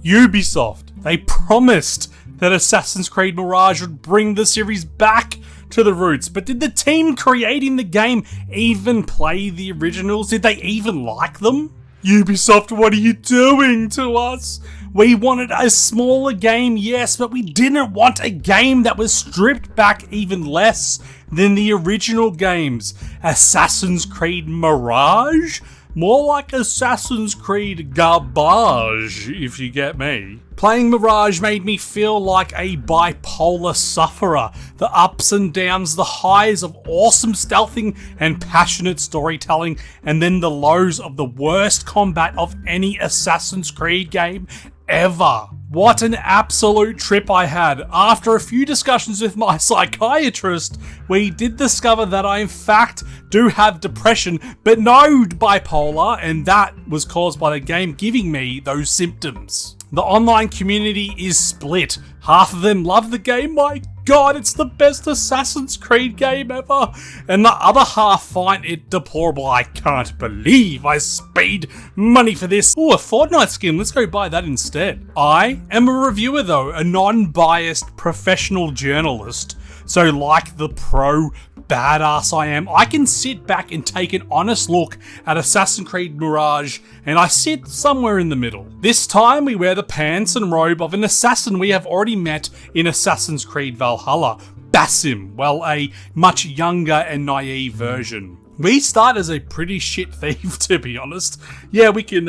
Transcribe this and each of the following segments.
Ubisoft. They promised that Assassin's Creed Mirage would bring the series back to the roots, but did the team creating the game even play the originals? Did they even like them? Ubisoft, what are you doing to us? We wanted a smaller game, yes, but we didn't want a game that was stripped back even less than the original games. Assassin's Creed Mirage? More like Assassin's Creed Garbage, if you get me. Playing Mirage made me feel like a bipolar sufferer. The ups and downs, the highs of awesome stealthing and passionate storytelling, and then the lows of the worst combat of any Assassin's Creed game ever. What an absolute trip I had. After a few discussions with my psychiatrist, we did discover that I in fact do have depression, but no bipolar, and that was caused by the game giving me those symptoms. The online community is split. Half of them love the game, my god, it's the best Assassin's Creed game ever. And the other half find it deplorable. I can't believe I paid money for this. Oh, a Fortnite skin, let's go buy that instead. I am a reviewer though, a non-biased professional journalist. So like the pro badass I am, I can sit back and take an honest look at Assassin's Creed Mirage, and I sit somewhere in the middle. This time we wear the pants and robe of an assassin we have already met in Assassin's Creed Valhalla, Basim, well, a much younger and naive version. We start as a pretty shit thief, to be honest. Yeah, we can,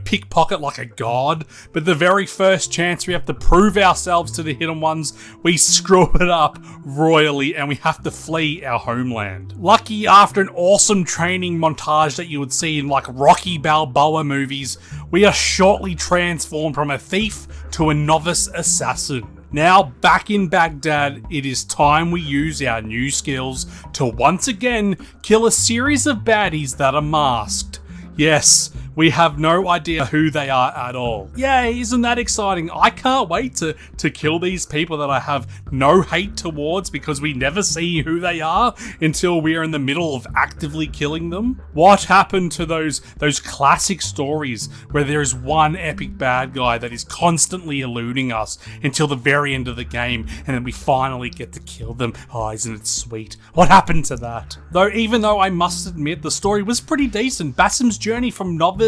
pickpocket like a god, but the very first chance we have to prove ourselves to the Hidden Ones, we screw it up royally and we have to flee our homeland. Lucky, after an awesome training montage that you would see in like Rocky Balboa movies, we are shortly transformed from a thief to a novice assassin. Now, back in Baghdad, it is time we use our new skills to once again kill a series of baddies that are masked. Yes, we have no idea who they are at all. Yay, isn't that exciting? I can't wait to kill these people that I have no hate towards because we never see who they are until we are in the middle of actively killing them. What happened to those classic stories where there is one epic bad guy that is constantly eluding us until the very end of the game and then we finally get to kill them? Oh, isn't it sweet? What happened to that? Though, even though I must admit the story was pretty decent, Basim's journey from novice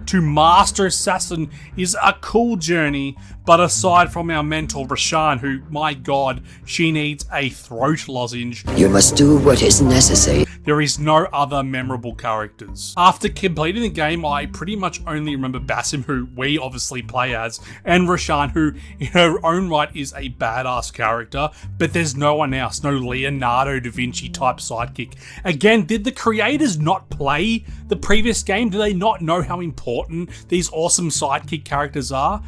to master assassin is a cool journey, but aside from our mentor Rashan, who, my god, she needs a throat lozenge. You must do what is necessary. There is no other memorable characters. After completing the game, I pretty much only remember Basim, who we obviously play as, and Rashan, who in her own right is a badass character, but there's no one else, no Leonardo da Vinci type sidekick. Again, did the creators not play the previous game? Do they not know how important these awesome sidekick characters are?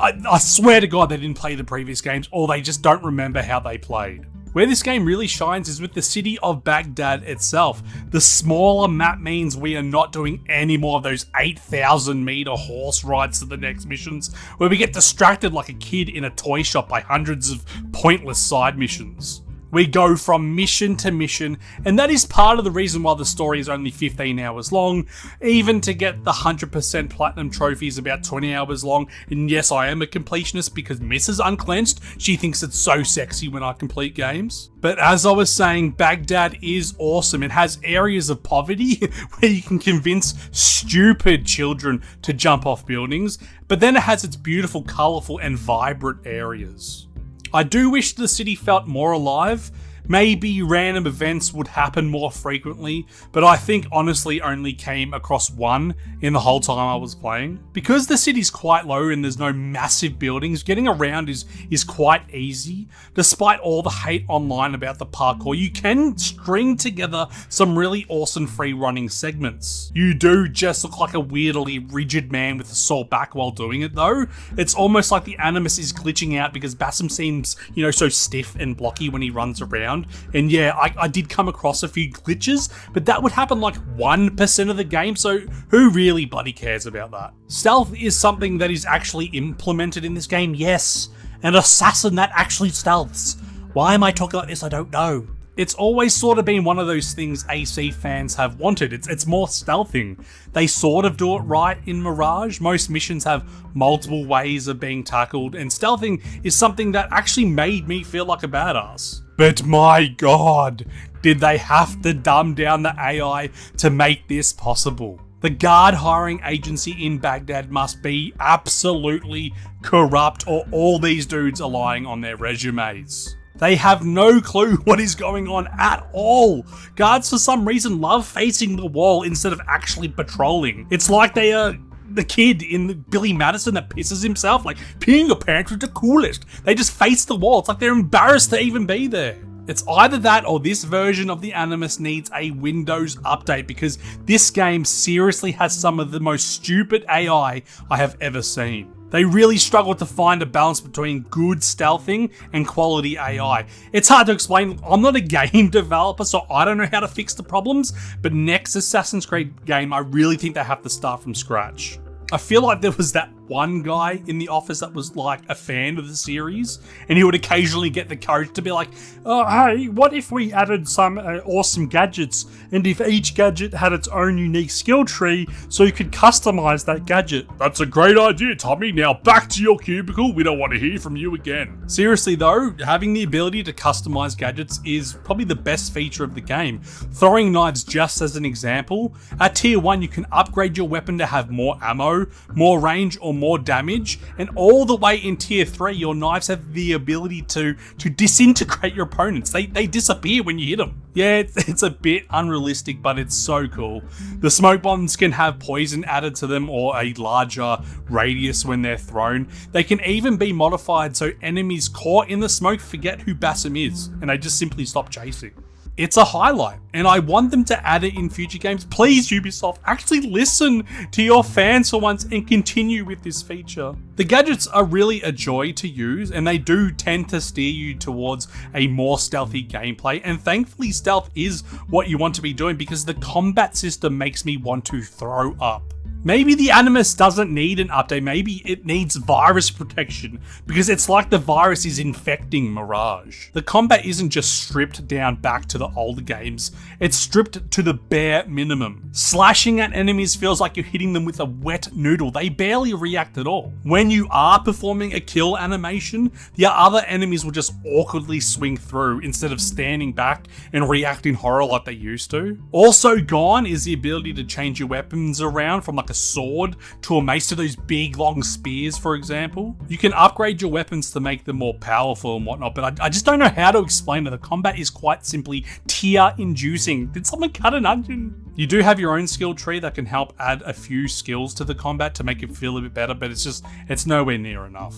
I swear to god they didn't play the previous games, or they just don't remember how they played. Where this game really shines is with the city of Baghdad itself. The smaller map means we are not doing any more of those 8,000 meter horse rides to the next missions, where we get distracted like a kid in a toy shop by hundreds of pointless side missions. We go from mission to mission, and that is part of the reason why the story is only 15 hours long. Even to get the 100% platinum trophy is about 20 hours long, and yes, I am a completionist because Mrs. Unclenched, she thinks it's so sexy when I complete games. But as I was saying, Baghdad is awesome. It has areas of poverty where you can convince stupid children to jump off buildings, but then it has its beautiful, colourful and vibrant areas. I do wish the city felt more alive. Maybe random events would happen more frequently, but I think honestly only came across one in the whole time I was playing. Because the city's quite low and there's no massive buildings, getting around is quite easy. Despite all the hate online about the parkour, you can string together some really awesome free running segments. You do just look like a weirdly rigid man with a sore back while doing it though. It's almost like the animus is glitching out because Basim seems, so stiff and blocky when he runs around. And yeah, I did come across a few glitches, but that would happen like 1% of the game, so who really bloody cares about that? Stealth is something that is actually implemented in this game, yes. An assassin that actually stealths. Why am I talking like this? I don't know. It's always sort of been one of those things AC fans have wanted. It's more stealthing. They sort of do it right in Mirage. Most missions have multiple ways of being tackled, and stealthing is something that actually made me feel like a badass. But my god, did they have to dumb down the AI to make this possible? The guard hiring agency in Baghdad must be absolutely corrupt, or all these dudes are lying on their resumes. They have no clue what is going on at all. Guards for some reason love facing the wall instead of actually patrolling. It's like they are the kid in Billy Madison that pisses himself, like peeing your pants was the coolest. They just face the wall. It's like they're embarrassed to even be there. It's either that or this version of the Animus needs a Windows update, because this game seriously has some of the most stupid AI I have ever seen. They really struggle to find a balance between good stealthing and quality AI. It's hard to explain. I'm not a game developer, so I don't know how to fix the problems, but next Assassin's Creed game, I really think they have to start from scratch. I feel like there was that one guy in the office that was like a fan of the series, and he would occasionally get the courage to be like, oh hey, what if we added some awesome gadgets, and if each gadget had its own unique skill tree so you could customize that gadget? That's a great idea, Tommy. Now back to your cubicle. We don't want to hear from you again. Seriously though, having the ability to customize gadgets is probably the best feature of the game. Throwing knives, just as an example, at tier 1 you can upgrade your weapon to have more ammo, more range, or more damage, and all the way in tier 3 your knives have the ability to disintegrate your opponents. They disappear when you hit them. Yeah, it's a bit unrealistic, but it's so cool. The smoke bombs can have poison added to them or a larger radius when they're thrown. They can even be modified so enemies caught in the smoke forget who Basim is, and they just simply stop chasing. It's a highlight, and I want them to add it in future games. Please, Ubisoft, actually listen to your fans for once and continue with this feature. The gadgets are really a joy to use, and they do tend to steer you towards a more stealthy gameplay, and thankfully stealth is what you want to be doing, because the combat system makes me want to throw up. Maybe the Animus doesn't need an update, maybe it needs virus protection, because it's like the virus is infecting Mirage. The combat isn't just stripped down back to the older games, it's stripped to the bare minimum. Slashing at enemies feels like you're hitting them with a wet noodle, they barely react at all. When you are performing a kill animation, the other enemies will just awkwardly swing through instead of standing back and react in horror like they used to. Also gone is the ability to change your weapons around from like a sword to a mace to those big long spears, for example. You can upgrade your weapons to make them more powerful and whatnot, but I just don't know how to explain it. The combat is quite simply tear inducing. Did someone cut an onion? You do have your own skill tree that can help add a few skills to the combat to make it feel a bit better, but it's nowhere near enough.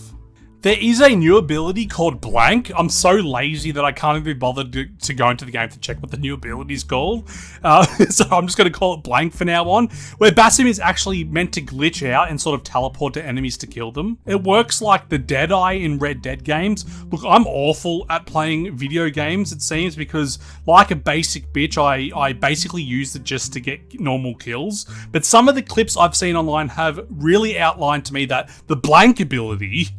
There is a new ability called Blank. I'm so lazy that I can't even be bothered to go into the game to check what the new ability is called. So I'm just going to call it Blank for now on, where Basim is actually meant to glitch out and sort of teleport to enemies to kill them. It works like the Deadeye in Red Dead games. Look, I'm awful at playing video games, it seems, because like a basic bitch, I basically use it just to get normal kills. But some of the clips I've seen online have really outlined to me that the Blank ability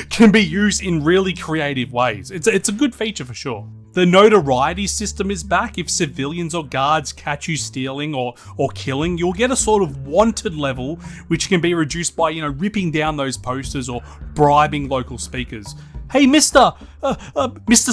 can be used in really creative ways. It's a good feature for sure. The notoriety system is back. If civilians or guards catch you stealing or killing, you'll get a sort of wanted level, which can be reduced by, ripping down those posters or bribing local speakers. Hey, Mr.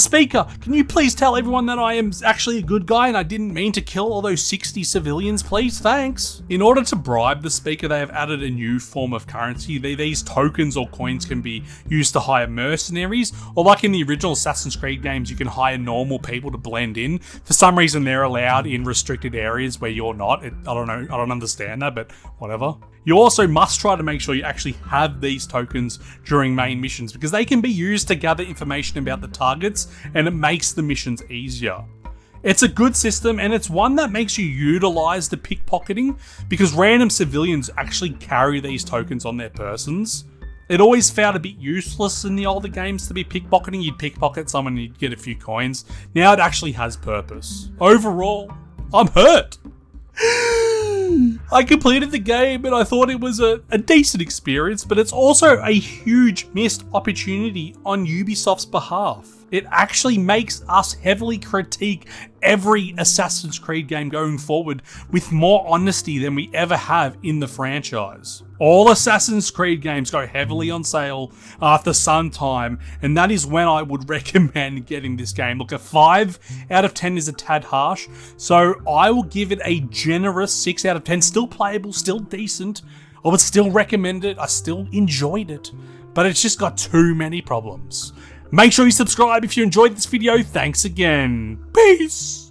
Speaker, can you please tell everyone that I am actually a good guy and I didn't mean to kill all those 60 civilians, please? Thanks. In order to bribe the speaker, they have added a new form of currency. These tokens or coins can be used to hire mercenaries, or like in the original Assassin's Creed games, you can hire normal people to blend in. For some reason, they're allowed in restricted areas where you're not. I don't know. I don't understand that, but whatever. You also must try to make sure you actually have these tokens during main missions, because they can be used to gather information about the targets, and it makes the missions easier. It's a good system, and it's one that makes you utilize the pickpocketing, because random civilians actually carry these tokens on their persons. It always felt a bit useless in the older games to be pickpocketing. You'd pickpocket someone and you'd get a few coins. Now it actually has purpose. Overall, I'm hurt. I completed the game and I thought it was a decent experience, but it's also a huge missed opportunity on Ubisoft's behalf. It actually makes us heavily critique every Assassin's Creed game going forward with more honesty than we ever have in the franchise. All Assassin's Creed games go heavily on sale after some time, and that is when I would recommend getting this game. Look, a 5 out of 10 is a tad harsh, so I will give it a generous 6 out of 10. Still playable, still decent. I would still recommend it. I still enjoyed it, but it's just got too many problems. Make sure you subscribe if you enjoyed this video. Thanks again. Peace!